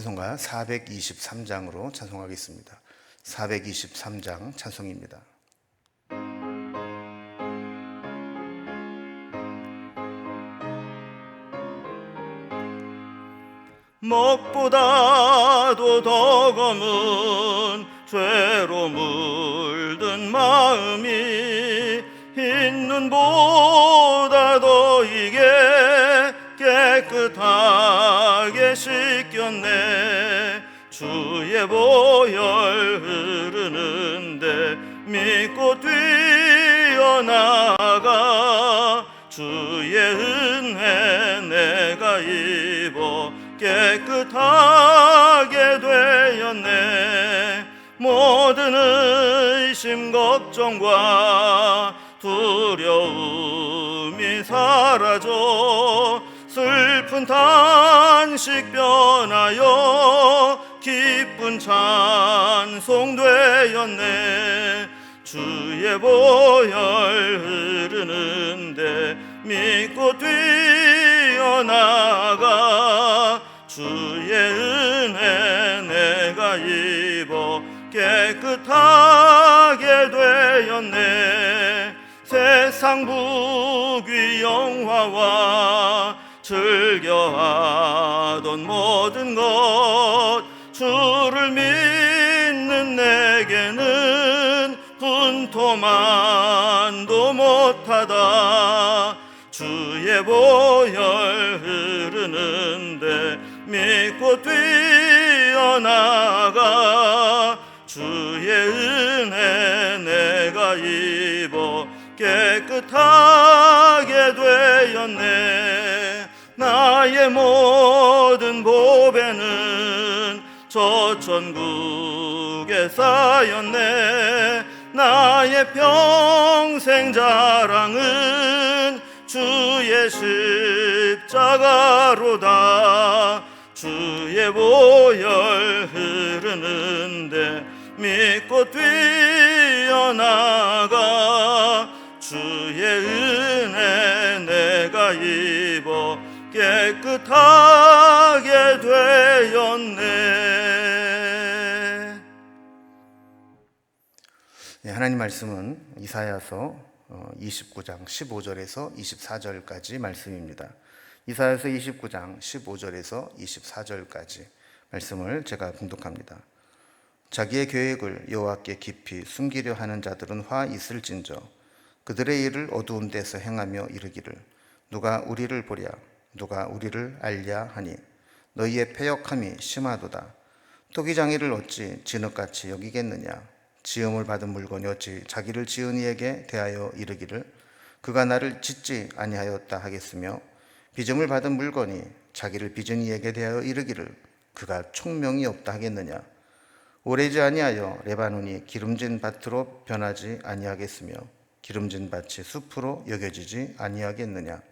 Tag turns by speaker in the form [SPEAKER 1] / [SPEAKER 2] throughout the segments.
[SPEAKER 1] 찬송가 423장으로 찬송하겠습니다. 423장 찬송입니다.
[SPEAKER 2] 먹보다도 더 검은 죄로 물든 마음이 흰 눈보다 더 이게 깨끗하게 씻겼네. 주의 보혈 흐르는데 믿고 뛰어나가 주의 은혜 내가 입어 깨끗하게 되었네. 모든 의심 걱정과 두려움이 사라져 슬픈 탄식 변하여 기쁜 찬송 되었네. 주의 보혈 흐르는데 믿고 뛰어나가 주의 은혜 내가 입어 깨끗하게 되었네. 세상 부귀 영화와 즐겨하던 모든 것 주를 믿는 내게는 분토만도 못하다. 주의 보혈 흐르는데 믿고 뛰어나가 주의 은혜 내가 입어 깨끗하게 되었네. 나의 모든 보배는 저 천국에 쌓였네. 나의 평생 자랑은 주의 십자가로다. 주의 보혈 흐르는데 믿고 뛰어나가 주의 은혜 내가 입어 깨끗하게 되었네.
[SPEAKER 1] 하나님 말씀은 이사야서 29장 15절에서 24절까지 말씀입니다. 이사야서 29장 15절에서 24절까지 말씀을 제가 봉독합니다. 자기의 계획을 여호와께 깊이 숨기려 하는 자들은 화 있을진저 그들의 일을 어두운 데서 행하며 이르기를 누가 우리를 보랴 누가 우리를 알랴 하니 너희의 패역함이 심하도다. 토기장이를 어찌 진흙같이 여기겠느냐. 지음을 받은 물건이 어찌 자기를 지은 이에게 대하여 이르기를 그가 나를 짓지 아니하였다 하겠으며 빚음을 받은 물건이 자기를 빚은 이에게 대하여 이르기를 그가 총명이 없다 하겠느냐. 오래지 아니하여 레바논이 기름진 밭으로 변하지 아니하겠으며 기름진 밭이 숲으로 여겨지지 아니하겠느냐.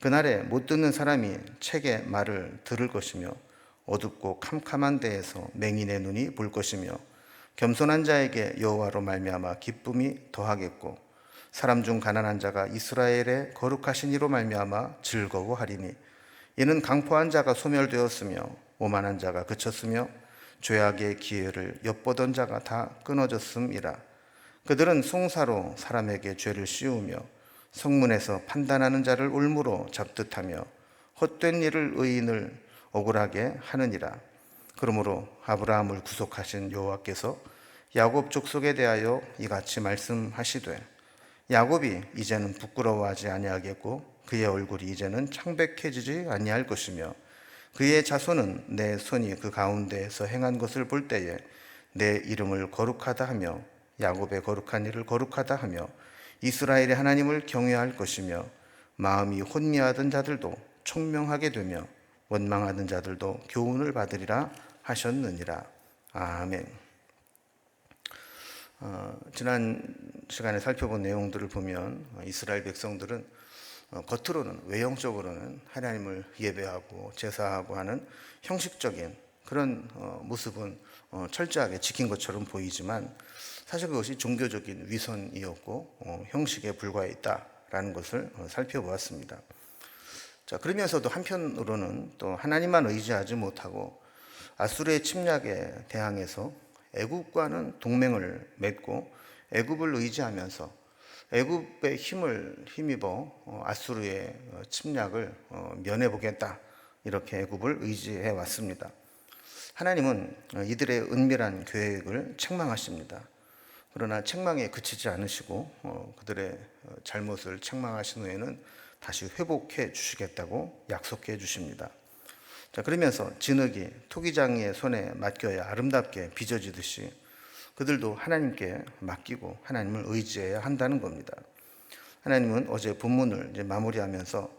[SPEAKER 1] 그날에 못 듣는 사람이 책의 말을 들을 것이며 어둡고 캄캄한 데에서 맹인의 눈이 볼 것이며 겸손한 자에게 여호와로 말미암아 기쁨이 더하겠고 사람 중 가난한 자가 이스라엘의 거룩하신 이로 말미암아 즐거워하리니 이는 강포한 자가 소멸되었으며 오만한 자가 그쳤으며 죄악의 기회를 엿보던 자가 다 끊어졌음이라. 그들은 송사로 사람에게 죄를 씌우며 성문에서 판단하는 자를 올무로 잡듯하며 헛된 일을 의인을 억울하게 하느니라. 그러므로 아브라함을 구속하신 여호와께서 야곱 족속에 대하여 이같이 말씀하시되 야곱이 이제는 부끄러워하지 아니하겠고 그의 얼굴이 이제는 창백해지지 아니할 것이며 그의 자손은 내 손이 그 가운데에서 행한 것을 볼 때에 내 이름을 거룩하다 하며 야곱의 거룩한 일을 거룩하다 하며 이스라엘의 하나님을 경외할 것이며 마음이 혼미하던 자들도 총명하게 되며 원망하던 자들도 교훈을 받으리라 하셨느니라. 아멘. 지난 시간에 살펴본 내용들을 보면 이스라엘 백성들은 겉으로는 외형적으로는 하나님을 예배하고 제사하고 하는 형식적인 그런 모습은 철저하게 지킨 것처럼 보이지만 사실 그것이 종교적인 위선이었고 형식에 불과했다라는 것을 살펴보았습니다. 자, 그러면서도 한편으로는 또 하나님만 의지하지 못하고 아수르의 침략에 대항해서 애굽과는 동맹을 맺고 애굽을 의지하면서 애굽의 힘을 힘입어 아수르의 침략을 면해보겠다, 이렇게 애굽을 의지해 왔습니다. 하나님은 이들의 은밀한 계획을 책망하십니다. 그러나 책망에 그치지 않으시고 그들의 잘못을 책망하신 후에는 다시 회복해 주시겠다고 약속해 주십니다. 자, 그러면서 진흙이 토기장이의 손에 맡겨야 아름답게 빚어지듯이 그들도 하나님께 맡기고 하나님을 의지해야 한다는 겁니다. 하나님은 어제 본문을 이제 마무리하면서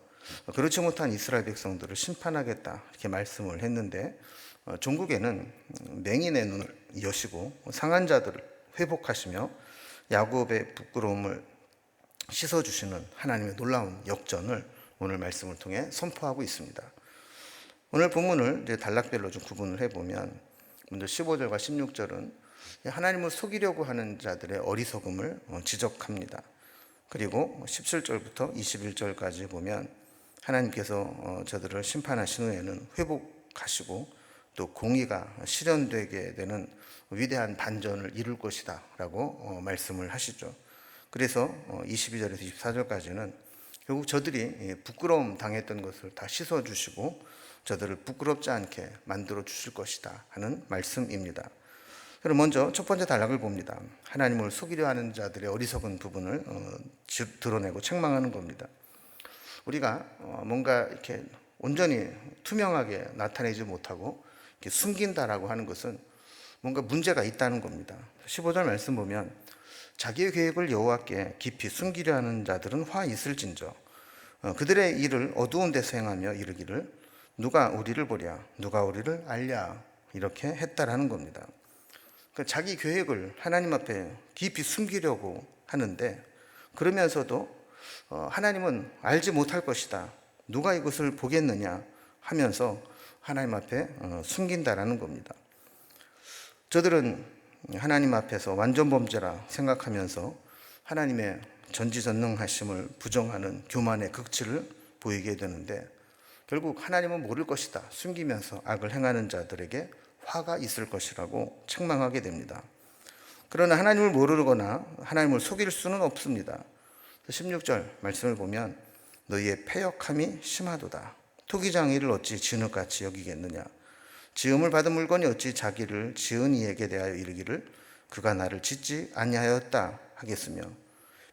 [SPEAKER 1] 그렇지 못한 이스라엘 백성들을 심판하겠다, 이렇게 말씀을 했는데, 종국에는 맹인의 눈을 여시고 상한 자들을 회복하시며 야곱의 부끄러움을 씻어주시는 하나님의 놀라운 역전을 오늘 말씀을 통해 선포하고 있습니다. 오늘 본문을 이제 단락별로 좀 구분을 해보면, 먼저 15절과 16절은 하나님을 속이려고 하는 자들의 어리석음을 지적합니다. 그리고 17절부터 21절까지 보면 하나님께서 저들을 심판하신 후에는 회복하시고 또 공의가 실현되게 되는 위대한 반전을 이룰 것이다 라고 말씀을 하시죠. 그래서 22절에서 24절까지는 결국 저들이 부끄러움 당했던 것을 다 씻어주시고 저들을 부끄럽지 않게 만들어 주실 것이다 하는 말씀입니다. 그럼 먼저 첫 번째 단락을 봅니다. 하나님을 속이려 하는 자들의 어리석은 부분을 드러내고 책망하는 겁니다. 우리가 뭔가 이렇게 온전히 투명하게 나타내지 못하고 이렇게 숨긴다라고 하는 것은 뭔가 문제가 있다는 겁니다. 15절 말씀 보면 자기의 계획을 여호와께 깊이 숨기려 하는 자들은 화 있을진저 그들의 일을 어두운 데서 행하며 이르기를 누가 우리를 보랴 누가 우리를 알랴, 이렇게 했다라는 겁니다. 그러니까 자기 계획을 하나님 앞에 깊이 숨기려고 하는데, 그러면서도 하나님은 알지 못할 것이다, 누가 이것을 보겠느냐 하면서 하나님 앞에 숨긴다라는 겁니다. 저들은 하나님 앞에서 완전 범죄라 생각하면서 하나님의 전지전능하심을 부정하는 교만의 극치를 보이게 되는데, 결국 하나님은 모를 것이다, 숨기면서 악을 행하는 자들에게 화가 있을 것이라고 책망하게 됩니다. 그러나 하나님을 모르거나 하나님을 속일 수는 없습니다. 16절 말씀을 보면 너희의 패역함이 심하도다. 토기장이를 어찌 진흙같이 여기겠느냐. 지음을 받은 물건이 어찌 자기를 지은 이에게 대하여 이르기를 그가 나를 짓지 아니하였다 하겠으며,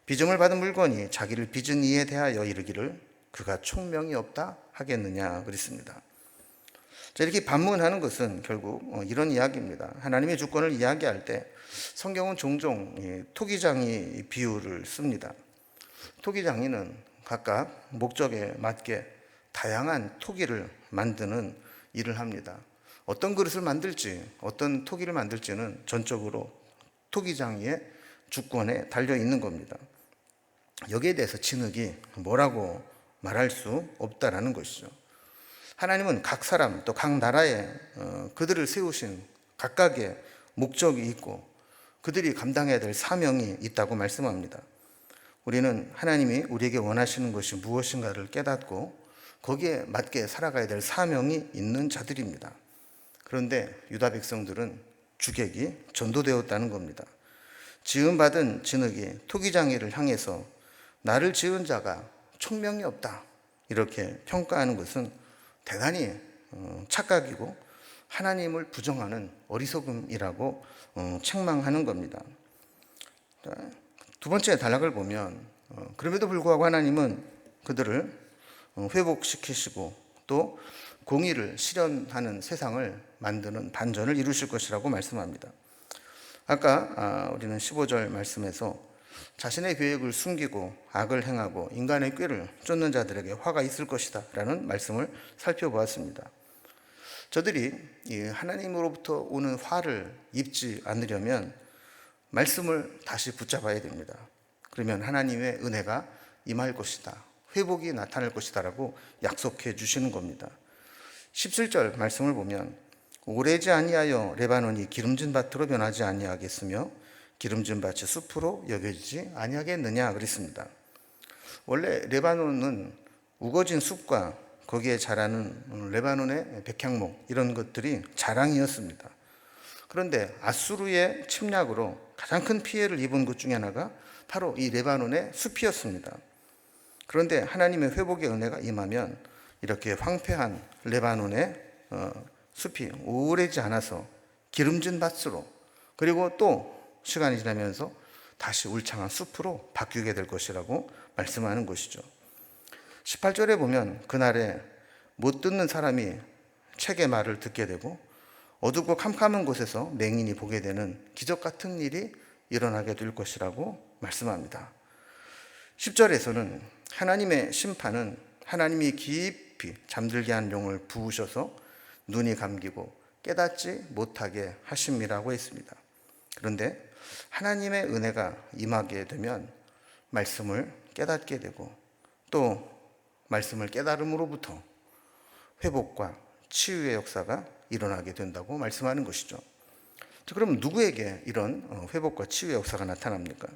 [SPEAKER 1] 빚음을 받은 물건이 자기를 빚은 이에 대하여 이르기를 그가 총명이 없다 하겠느냐 그랬습니다. 자, 이렇게 반문하는 것은 결국 이런 이야기입니다. 하나님의 주권을 이야기할 때 성경은 종종 토기장이 비유를 씁니다. 토기장이는 각각 목적에 맞게 다양한 토기를 만드는 일을 합니다. 어떤 그릇을 만들지, 어떤 토기를 만들지는 전적으로 토기장이의 주권에 달려 있는 겁니다. 여기에 대해서 진흙이 뭐라고 말할 수 없다라는 것이죠. 하나님은 각 사람 또 각 나라에 그들을 세우신 각각의 목적이 있고 그들이 감당해야 될 사명이 있다고 말씀합니다. 우리는 하나님이 우리에게 원하시는 것이 무엇인가를 깨닫고 거기에 맞게 살아가야 될 사명이 있는 자들입니다. 그런데 유다 백성들은 주객이 전도되었다는 겁니다. 지음받은 진흙이 토기장이를 향해서 나를 지은 자가 총명이 없다, 이렇게 평가하는 것은 대단히 착각이고 하나님을 부정하는 어리석음이라고 책망하는 겁니다. 두 번째 단락을 보면 그럼에도 불구하고 하나님은 그들을 회복시키시고 또 공의를 실현하는 세상을 만드는 반전을 이루실 것이라고 말씀합니다. 아까 우리는 15절 말씀에서 자신의 계획을 숨기고 악을 행하고 인간의 꾀를 쫓는 자들에게 화가 있을 것이다 라는 말씀을 살펴보았습니다. 저들이 하나님으로부터 오는 화를 입지 않으려면 말씀을 다시 붙잡아야 됩니다. 그러면 하나님의 은혜가 임할 것이다, 회복이 나타날 것이다 라고 약속해 주시는 겁니다. 17절 말씀을 보면 오래지 아니하여 레바논이 기름진 밭으로 변하지 아니하겠으며 기름진 밭이 숲으로 여겨지지 아니하겠느냐 그랬습니다. 원래 레바논은 우거진 숲과 거기에 자라는 레바논의 백향목 이런 것들이 자랑이었습니다. 그런데 아수르의 침략으로 가장 큰 피해를 입은 것 중에 하나가 바로 이 레바논의 숲이었습니다. 그런데 하나님의 회복의 은혜가 임하면 이렇게 황폐한 레바논의 숲이 오래지 않아서 기름진 밭으로, 그리고 또 시간이 지나면서 다시 울창한 숲으로 바뀌게 될 것이라고 말씀하는 것이죠. 18절에 보면 그날에 못 듣는 사람이 책의 말을 듣게 되고 어둡고 캄캄한 곳에서 맹인이 보게 되는 기적 같은 일이 일어나게 될 것이라고 말씀합니다. 10절에서는 하나님의 심판은 하나님이 깊이 잠들게 한 영을 부으셔서 눈이 감기고 깨닫지 못하게 하심이라고 했습니다. 그런데 하나님의 은혜가 임하게 되면 말씀을 깨닫게 되고 또 말씀을 깨달음으로부터 회복과 치유의 역사가 일어나게 된다고 말씀하는 것이죠. 그럼 누구에게 이런 회복과 치유의 역사가 나타납니까?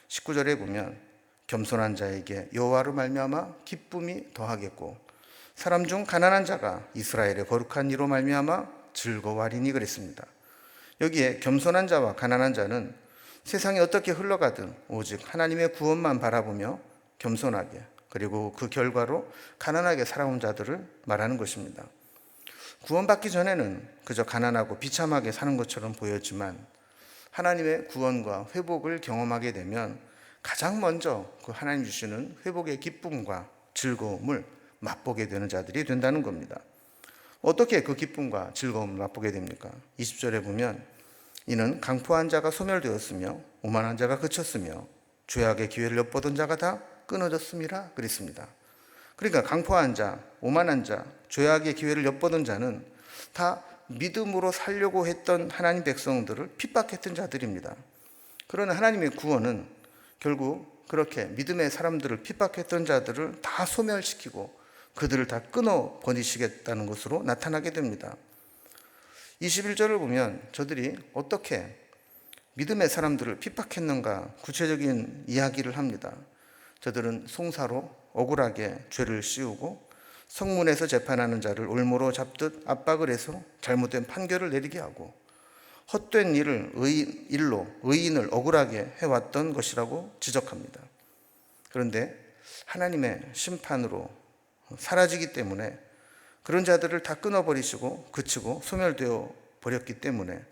[SPEAKER 1] 19절에 보면 겸손한 자에게 여호와로 말미암아 기쁨이 더하겠고 사람 중 가난한 자가 이스라엘의 거룩한 이로 말미암아 즐거워하리니 그랬습니다. 여기에 겸손한 자와 가난한 자는 세상이 어떻게 흘러가든 오직 하나님의 구원만 바라보며 겸손하게, 그리고 그 결과로 가난하게 살아온 자들을 말하는 것입니다. 구원받기 전에는 그저 가난하고 비참하게 사는 것처럼 보였지만 하나님의 구원과 회복을 경험하게 되면 가장 먼저 그 하나님 주시는 회복의 기쁨과 즐거움을 맛보게 되는 자들이 된다는 겁니다. 어떻게 그 기쁨과 즐거움을 맛보게 됩니까? 20절에 보면 이는 강포한 자가 소멸되었으며 오만한 자가 그쳤으며 죄악의 기회를 엿보던 자가 다 끊어졌음이라 그랬습니다. 그러니까 강포한 자, 오만한 자, 죄악의 기회를 엿보던 자는 다 믿음으로 살려고 했던 하나님 백성들을 핍박했던 자들입니다. 그러나 하나님의 구원은 결국 그렇게 믿음의 사람들을 핍박했던 자들을 다 소멸시키고 그들을 다 끊어버리시겠다는 것으로 나타나게 됩니다. 21절을 보면 저들이 어떻게 믿음의 사람들을 핍박했는가 구체적인 이야기를 합니다. 저들은 송사로 억울하게 죄를 씌우고 성문에서 재판하는 자를 올무로 잡듯 압박을 해서 잘못된 판결을 내리게 하고 헛된 일로 의인을 억울하게 해왔던 것이라고 지적합니다. 그런데 하나님의 심판으로 사라지기 때문에 그런 자들을 다 끊어버리시고 그치고 소멸되어 버렸기 때문에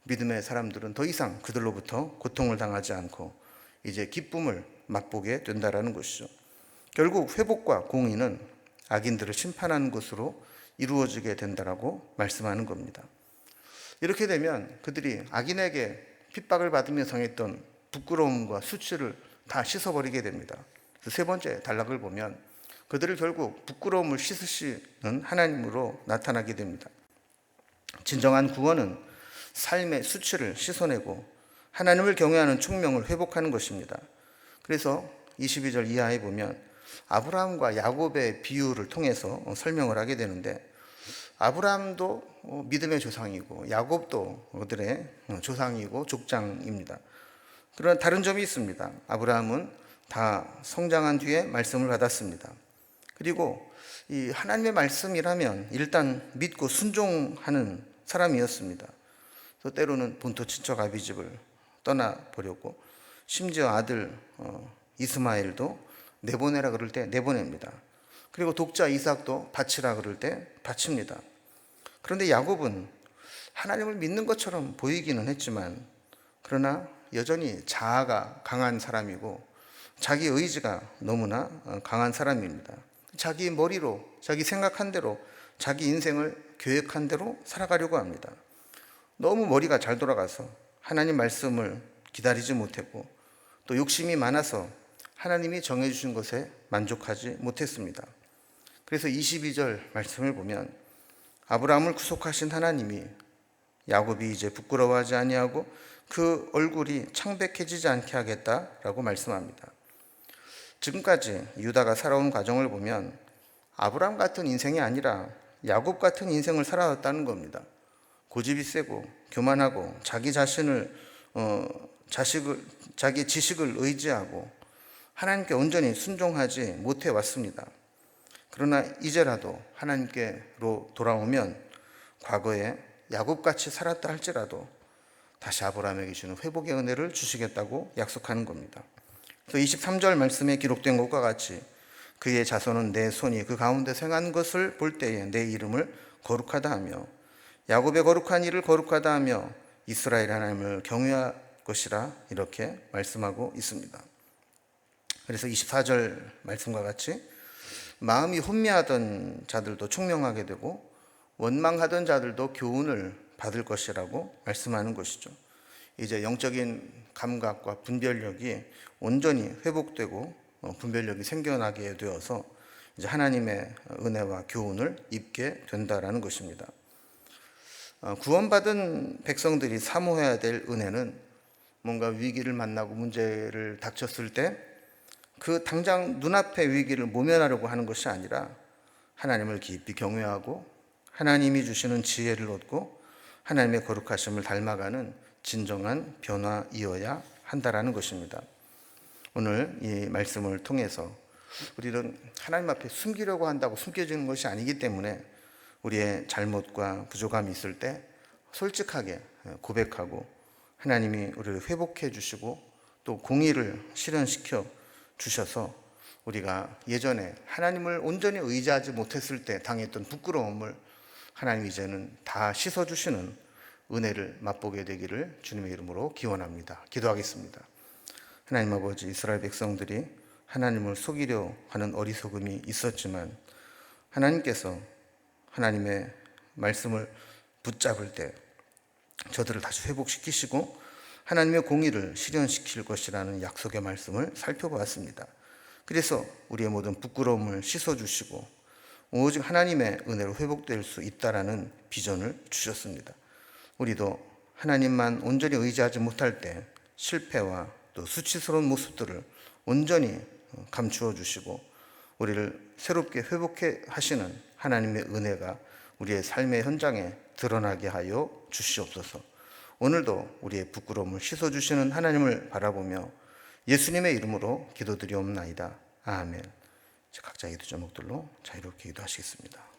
[SPEAKER 1] 믿음의 사람들은 더 이상 그들로부터 고통을 당하지 않고 이제 기쁨을 맛보게 된다라는 것이죠. 결국 회복과 공의는 악인들을 심판하는 것으로 이루어지게 된다라고 말씀하는 겁니다. 이렇게 되면 그들이 악인에게 핍박을 받으며 당했던 부끄러움과 수치를 다 씻어버리게 됩니다. 세 번째 단락을 보면 그들을 결국 부끄러움을 씻으시는 하나님으로 나타나게 됩니다. 진정한 구원은 삶의 수치를 씻어내고 하나님을 경외하는 총명을 회복하는 것입니다. 그래서 22절 이하에 보면 아브라함과 야곱의 비유를 통해서 설명을 하게 되는데 아브라함도 믿음의 조상이고 야곱도 그들의 조상이고 족장입니다. 그런 다른 점이 있습니다. 아브라함은 다 성장한 뒤에 말씀을 받았습니다. 그리고 이 하나님의 말씀이라면 일단 믿고 순종하는 사람이었습니다. 또 때로는 본토 친척 아비집을 떠나버렸고 심지어 아들 이스마엘도 내보내라 그럴 때 내보냅니다. 그리고 독자 이삭도 바치라 그럴 때 바칩니다. 그런데 야곱은 하나님을 믿는 것처럼 보이기는 했지만 그러나 여전히 자아가 강한 사람이고 자기 의지가 너무나 강한 사람입니다. 자기 머리로 자기 생각한 대로 자기 인생을 계획한 대로 살아가려고 합니다. 너무 머리가 잘 돌아가서 하나님 말씀을 기다리지 못했고 또 욕심이 많아서 하나님이 정해주신 것에 만족하지 못했습니다. 그래서 22절 말씀을 보면 아브라함을 구속하신 하나님이 야곱이 이제 부끄러워하지 아니하고 그 얼굴이 창백해지지 않게 하겠다라고 말씀합니다. 지금까지 유다가 살아온 과정을 보면 아브라함 같은 인생이 아니라 야곱 같은 인생을 살아왔다는 겁니다. 고집이 세고 교만하고 자기 지식을 의지하고 하나님께 온전히 순종하지 못해 왔습니다. 그러나 이제라도 하나님께로 돌아오면 과거에 야곱같이 살았다 할지라도 다시 아브라함에게 주는 회복의 은혜를 주시겠다고 약속하는 겁니다. 또 23절 말씀에 기록된 것과 같이 그의 자손은 내 손이 그 가운데 생한 것을 볼 때에 내 이름을 거룩하다 하며 야곱의 거룩한 일을 거룩하다 하며 이스라엘 하나님을 경외할 것이라 이렇게 말씀하고 있습니다. 그래서 24절 말씀과 같이 마음이 혼미하던 자들도 총명하게 되고 원망하던 자들도 교훈을 받을 것이라고 말씀하는 것이죠. 이제 영적인 감각과 분별력이 온전히 회복되고 분별력이 생겨나게 되어서 이제 하나님의 은혜와 교훈을 입게 된다라는 것입니다. 구원받은 백성들이 사모해야 될 은혜는 뭔가 위기를 만나고 문제를 닥쳤을 때 그 당장 눈앞의 위기를 모면하려고 하는 것이 아니라 하나님을 깊이 경외하고 하나님이 주시는 지혜를 얻고 하나님의 거룩하심을 닮아가는 진정한 변화이어야 한다라는 것입니다. 오늘 이 말씀을 통해서 우리는 하나님 앞에 숨기려고 한다고 숨겨지는 것이 아니기 때문에 우리의 잘못과 부족함이 있을 때 솔직하게 고백하고 하나님이 우리를 회복해 주시고 또 공의를 실현시켜 주셔서 우리가 예전에 하나님을 온전히 의지하지 못했을 때 당했던 부끄러움을 하나님 이제는 다 씻어주시는 은혜를 맛보게 되기를 주님의 이름으로 기원합니다. 기도하겠습니다. 하나님 아버지, 이스라엘 백성들이 하나님을 속이려 하는 어리석음이 있었지만 하나님께서 하나님의 말씀을 붙잡을 때 저들을 다시 회복시키시고 하나님의 공의를 실현시킬 것이라는 약속의 말씀을 살펴보았습니다. 그래서 우리의 모든 부끄러움을 씻어주시고 오직 하나님의 은혜로 회복될 수 있다라는 비전을 주셨습니다. 우리도 하나님만 온전히 의지하지 못할 때 실패와 또 수치스러운 모습들을 온전히 감추어 주시고 우리를 새롭게 회복해 하시는 하나님의 은혜가 우리의 삶의 현장에 드러나게 하여 주시옵소서. 오늘도 우리의 부끄러움을 씻어주시는 하나님을 바라보며 예수님의 이름으로 기도드리옵나이다. 아멘. 각자 기도 제목들로 자유롭게 기도하시겠습니다.